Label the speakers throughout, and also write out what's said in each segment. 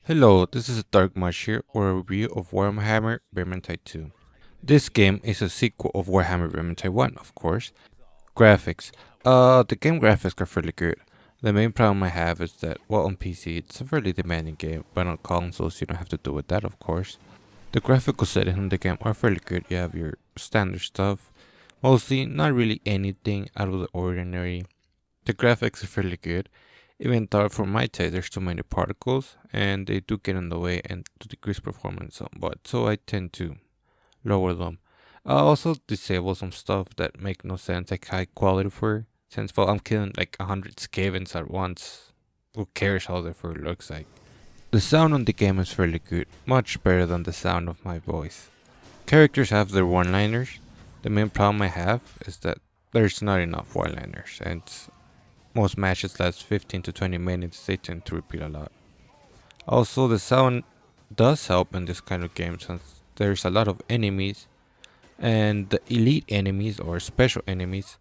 Speaker 1: Hello, this is Dark Mush here for a review of Warhammer Vermintide 2. This game is a sequel of Warhammer Vermintide 1, of course. Graphics. The game graphics are fairly good. The main problem I have is that, well, on PC it's a fairly demanding game, but on consoles you don't have to do with that, of course. The graphical settings in the game are fairly good. You have your standard stuff, mostly not really anything out of the ordinary. The graphics are fairly good, even though for my taste there's too many particles and they do get in the way and to decrease performance somewhat, so I tend to lower them. I also disable some stuff that make no sense, like high quality fur, since well I'm killing like 100 scavens at once. Who cares how the fur looks like? The sound on the game is fairly good, much better than the sound of my voice. Characters have their one-liners. The main problem I have is that there's not enough one-liners, and most matches last 15 to 20 minutes, they tend to repeat a lot. Also, the sound does help in this kind of game since there's a lot of enemies, and the elite enemies or special enemies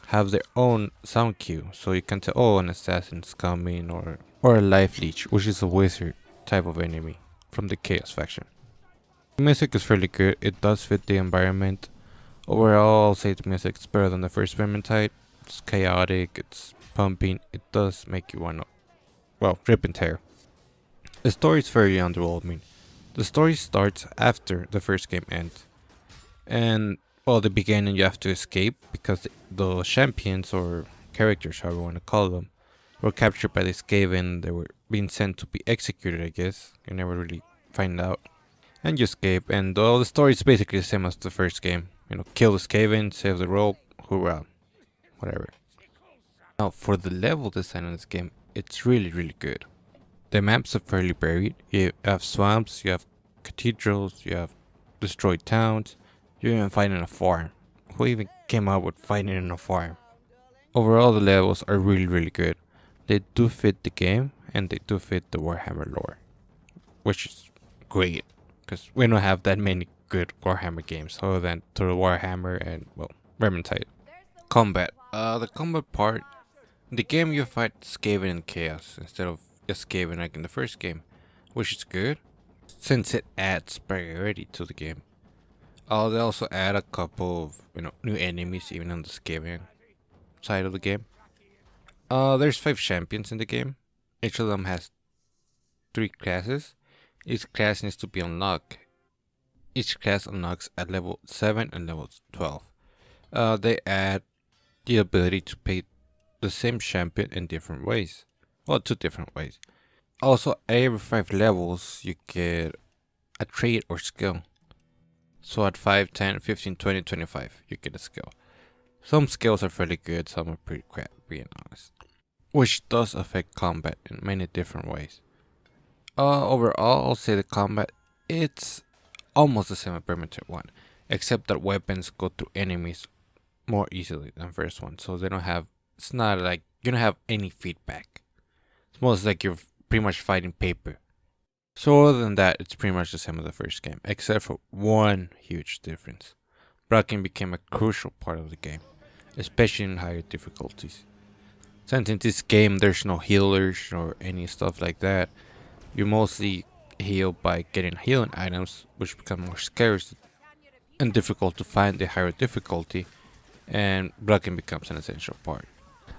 Speaker 1: have their own sound cue, so you can tell, oh, an assassin's coming, or a life leech, which is a wizard type of enemy from the Chaos faction. The music is fairly good, it does fit the environment. Overall, I'll say the music is better than the first Vermintide. It's chaotic, it's pumping, it does make you wanna, well, rip and tear. The story is very underwhelming. The story starts after the first game ends. And, well, the beginning you have to escape because the champions, or characters, however you want to call them, were captured by the Skaven. They were being sent to be executed, I guess. You never really find out. And you escape, and the story is basically the same as the first game. You know, kill the Skaven, save the rope, hoorah, whatever. Now, for the level design in this game, it's really good. The maps are fairly varied. You have swamps, you have cathedrals, you have destroyed towns, you even find in a farm. Who even came up with fighting in a farm? Overall, the levels are really good. They do fit the game, and they do fit the Warhammer lore, which is great, because we don't have that many good Warhammer games other than Total Warhammer and, well, Vermintide. Combat. The combat part. In the game you fight Skaven and Chaos instead of just Skaven like in the first game, which is good since it adds variety to the game. They also add a couple of new enemies even on the Skaven side of the game. There's 5 champions in the game. Each of them has 3 classes. Each class needs to be unlocked. Each class unlocks at level 7 and level 12. They add the ability to pay the same champion in different ways. Well, 2 different ways. Also, every 5 levels you get a trait or skill. So at 5, 10, 15, 20, 25 you get a skill. Some skills are fairly good, some are pretty crap, being honest. Which does affect combat in many different ways. Overall, I'll say the combat, it's almost the same as Vermintide 1. Except that weapons go through enemies more easily than first one. So they don't have, it's not like you don't have any feedback. It's most like you're pretty much fighting paper. So other than that, it's pretty much the same as the first game, except for one huge difference. Blocking became a crucial part of the game, especially in higher difficulties. Since in this game there's no healers or any stuff like that, you mostly heal by getting healing items, which become more scarce and difficult to find the higher difficulty, and blocking becomes an essential part.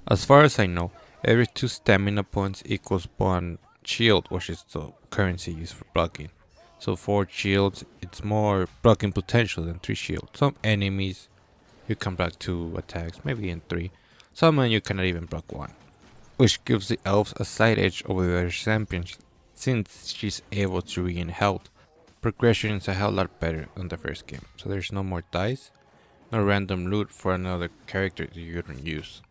Speaker 1: As far as I know, every 2 stamina points equals 1 shield, which is the currency used for blocking. So 4 shields, it's more blocking potential than 3 shields. Some enemies you can block 2 attacks, maybe in 3. Some you cannot even block 1. Which gives the elves a side edge over the other champions, since she's able to regain health. Progression is a hell lot better than the first game, so there's no more dice, no random loot for another character that you don't use.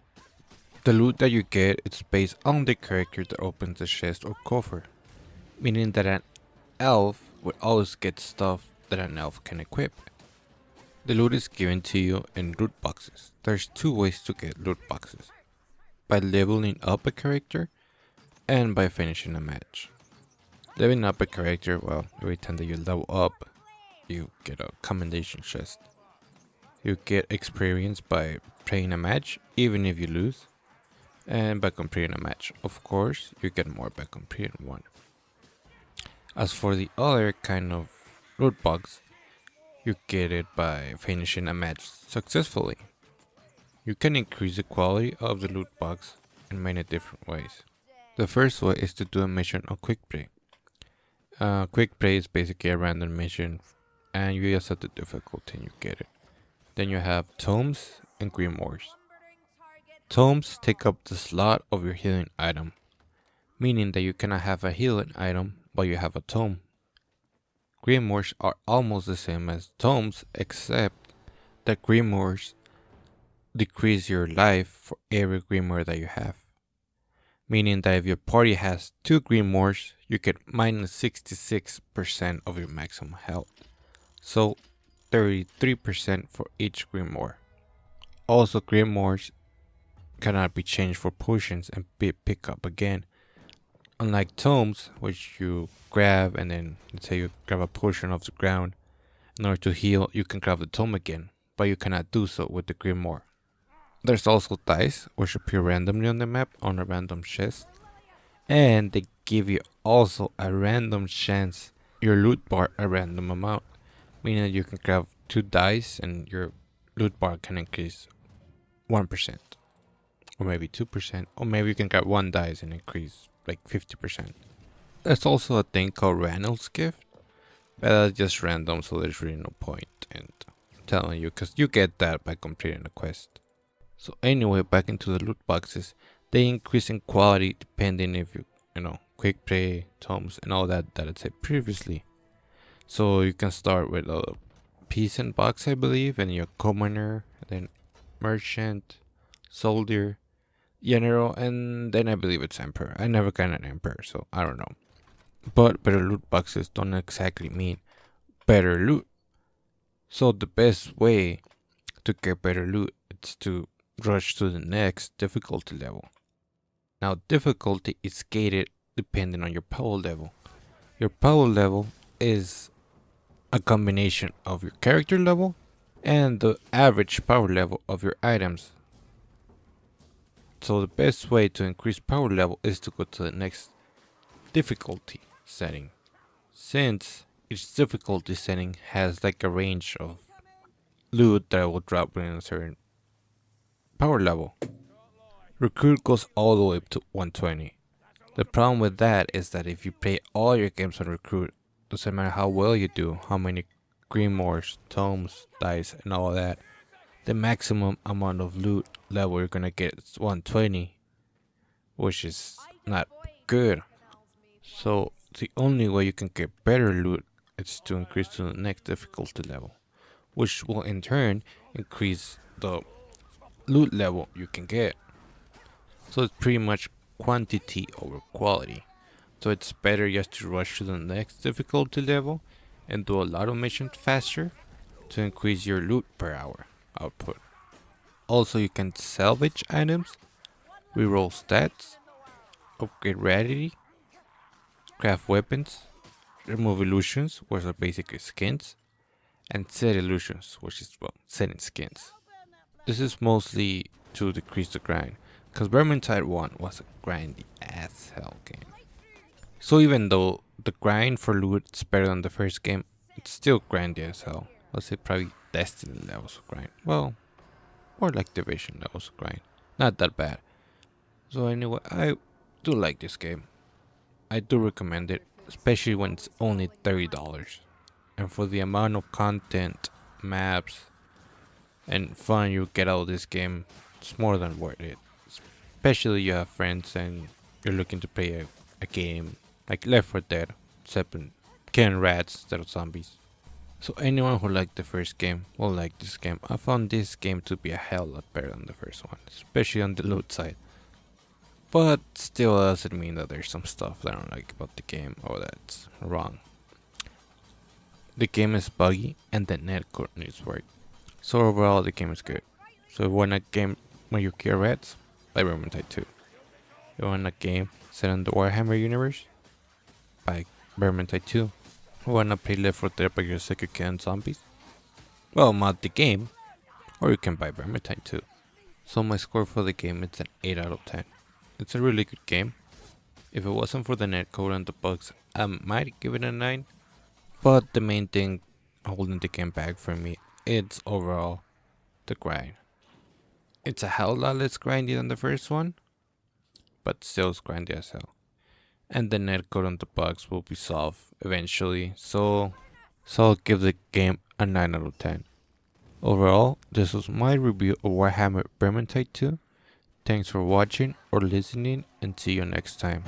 Speaker 1: The loot that you get is based on the character that opens the chest or coffer, meaning that an elf will always get stuff that an elf can equip. The loot is given to you in loot boxes. There's 2 ways to get loot boxes: by leveling up a character and by finishing a match. Leveling up a character, well, every time that you level up, you get a commendation chest. You get experience by playing a match, even if you lose. And by completing a match, of course, you get more by completing one. As for the other kind of loot box, you get it by finishing a match successfully. You can increase the quality of the loot box in many different ways. The first way is to do a mission on quick play. Quick play is basically a random mission and you just set the difficulty and you get it. Then you have tomes and grimoires. Tomes take up the slot of your healing item, meaning that you cannot have a healing item but you have a tome. Grimoires are almost the same as tomes, except that grimoires decrease your life for every grimoire that you have. Meaning that if your party has 2 grimoires, you get minus 66% of your maximum health. So 33% for each grimoire. Also, grimoires cannot be changed for potions and pick up again. Unlike tomes, which you grab and then let's say you grab a potion off the ground, in order to heal you can grab the tome again, but you cannot do so with the grimoire. There's also dice, which appear randomly on the map on a random chest, and they give you also a random chance, your loot bar a random amount, meaning that you can grab 2 dice and your loot bar can increase 1%, or maybe 2%, or maybe you can grab 1 dice and increase like 50%. There's also a thing called Random's Gift, but that's just random, so there's really no point in telling you, because you get that by completing the quest. So anyway, back into the loot boxes, they increase in quality depending if you quick play, tomes, and all that I said previously. So you can start with a peasant box, I believe, and your commoner, then merchant, soldier, general, and then I believe it's emperor. I never got an emperor, so I don't know. But better loot boxes don't exactly mean better loot. So the best way to get better loot is to rush to the next difficulty level. Now difficulty is gated depending on your power level. Your power level is a combination of your character level and the average power level of your items. So the best way to increase power level is to go to the next difficulty setting, since each difficulty setting has like a range of loot that will drop within a certain power level. Recruit goes all the way up to 120. The problem with that is that if you play all your games on Recruit, doesn't matter how well you do, how many grimoires, tomes, dice, and all that, the maximum amount of loot level you're gonna get is 120, which is not good. So the only way you can get better loot is to increase to the next difficulty level, which will in turn increase the loot level you can get. So it's pretty much quantity over quality. So it's better just to rush to the next difficulty level and do a lot of missions faster to increase your loot per hour output. Also, you can salvage items, reroll stats, upgrade rarity, craft weapons, remove illusions, which are basically skins, and set illusions, which is setting skins. This is mostly to decrease the grind, because Vermintide 1 was a grindy as hell game. So even though the grind for loot is better than the first game, it's still grindy as hell. Let's say probably Destiny levels of grind. Well, or like Division levels of grind. Not that bad. So anyway, I do like this game. I do recommend it, especially when it's only $30. And for the amount of content, maps, and fun you get out of this game, it's more than worth it. Especially you have friends and you're looking to play a game like Left 4 Dead, except killing rats instead of zombies. So anyone who liked the first game will like this game. I found this game to be a hell lot better than the first one, especially on the loot side. But still doesn't mean that there's some stuff that I don't like about the game or that's wrong. The game is buggy and the netcode needs work. So overall the game is good. So if you want a game where you kill rats, play Vermintide 2. If you want a game set in the Warhammer universe, buy Vermintide 2. You wanna play Left 4 Dead but you're sick of killing zombies? Well, mod the game, or you can buy Vermintide 2. So my score for the game is an 8 out of 10. It's a really good game. If it wasn't for the netcode and the bugs, I might give it a 9. But the main thing holding the game back for me, it's overall the grind. It's a hell lot less grindy than the first one, but still it's grindy as hell. And the netcode on the bugs will be solved eventually, so I'll give the game a 9 out of 10. Overall, this was my review of Warhammer Vermintide 2. Thanks for watching or listening, and see you next time.